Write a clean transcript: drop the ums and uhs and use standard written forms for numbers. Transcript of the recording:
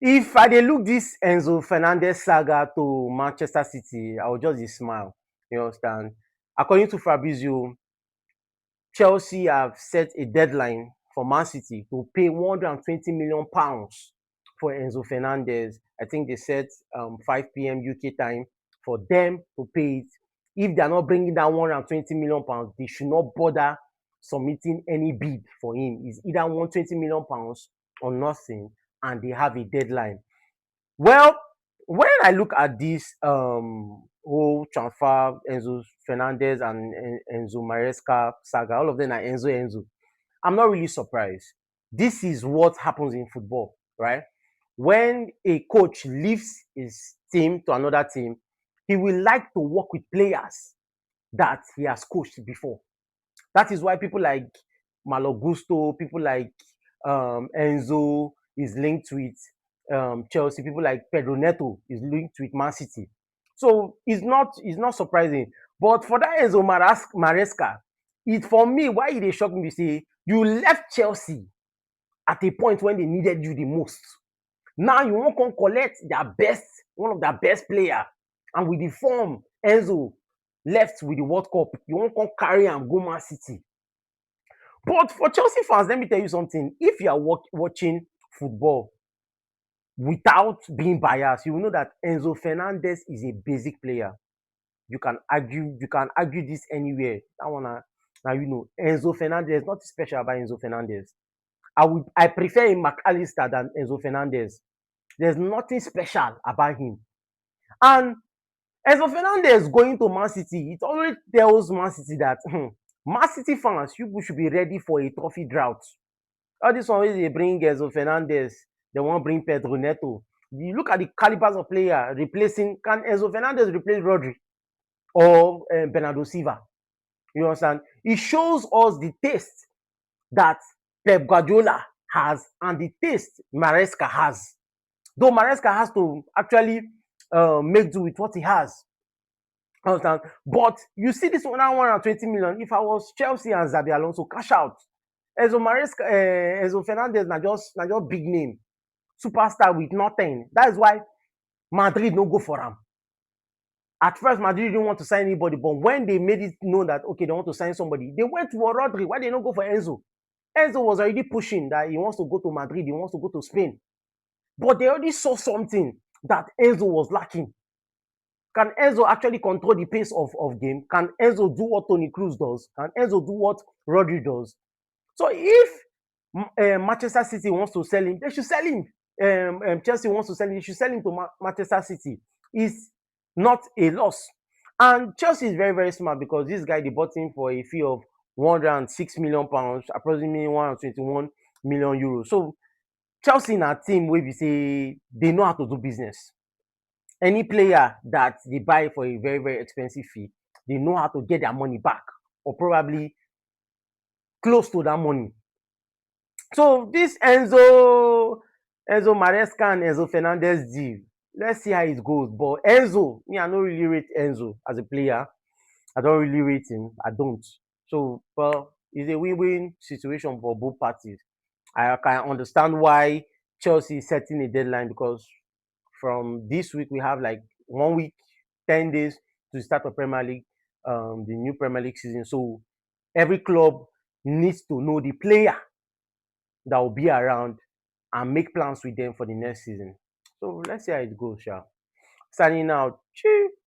If I dey look this Enzo Fernandez saga to Manchester City, I will just dey smile. You understand? According to Fabrizio, Chelsea have set a deadline for Man City to pay £120 million for Enzo Fernandez. I think they set 5 p.m. UK time for them to pay it. If they are not bringing that £120 million, they should not bother submitting any bid for him. It's either £120 million or nothing, and they have a deadline. Well, when I look at this whole transfer, Enzo Fernandez and Enzo Maresca saga, all of them are Enzo. I'm not really surprised. This is what happens in football, right? When a coach leaves his team to another team, he will like to work with players that he has coached before. That is why people like Malo Gusto, people like Enzo is linked with Chelsea, people like Pedro Neto is linked with Man City. So it's not surprising. But for that Enzo Maresca, it for me, why e dey shock me be say you left Chelsea at a point when they needed you the most. Now you wan come collect their best, one of their best player, and with the form Enzo left with the World Cup, you wan come carry am go Man City. But for Chelsea fans, let me tell you something. If you are watching football without being biased, you will know that Enzo Fernandez is a basic player. You can argue this anywhere. That one now you know. Enzo Fernandez, nothing special about Enzo Fernandez. I prefer a McAllister than Enzo Fernandez. There's nothing special about him. And Enzo Fernandez going to Man City, it always tells Man City that Man City fans, you should be ready for a trophy drought. All this one wey dey bring Enzo Fernandez, they wan bring Pedro Neto. You look at the calibers of player replacing. Can Enzo Fernandez replace Rodri or Bernardo Silva? You understand? It shows us the taste that Pep Guardiola has and the taste Maresca has. Though Maresca has to actually make do with what he has. Understand? But you see this 120 million. If I was Chelsea and Xabi Alonso, cash out. Enzo Fernandez na just big name, superstar with nothing. That is why Madrid no go for am. At first, Madrid didn't want to sign anybody, but when they made it known that okay, they want to sign somebody, they went for Rodri. Why they not go for Enzo? Enzo was already pushing that he wants to go to Madrid, he wants to go to Spain. But they already saw something that Enzo was lacking. Can Enzo actually control the pace of game? Can Enzo do what Toni Kroos does? Can Enzo do what Rodri does? So if Manchester City wants to sell him, they should sell him. Chelsea wants to sell him, they should sell him to Manchester City. It's not a loss. And Chelsea is very, very smart because this guy, they bought him for a fee of £106 million, approximately 121 million euros. So Chelsea na team wey be say they know how to do business. Any player that they buy for a very, very expensive fee, they know how to get their money back or probably close to that money. So this Enzo Maresca and Enzo Fernandez deal, let's see how it goes. But Enzo, me, I don't really rate Enzo as a player. I don't really rate him. I don't. So, well, it's a win-win situation for both parties. I can understand why Chelsea is setting a deadline because from this week we have like 1 week, 10 days to start the Premier League, the new Premier League season. So every club needs to know the player that will be around and make plans with them for the next season. So let's see how it goes, Sha. Signing out. Cheers.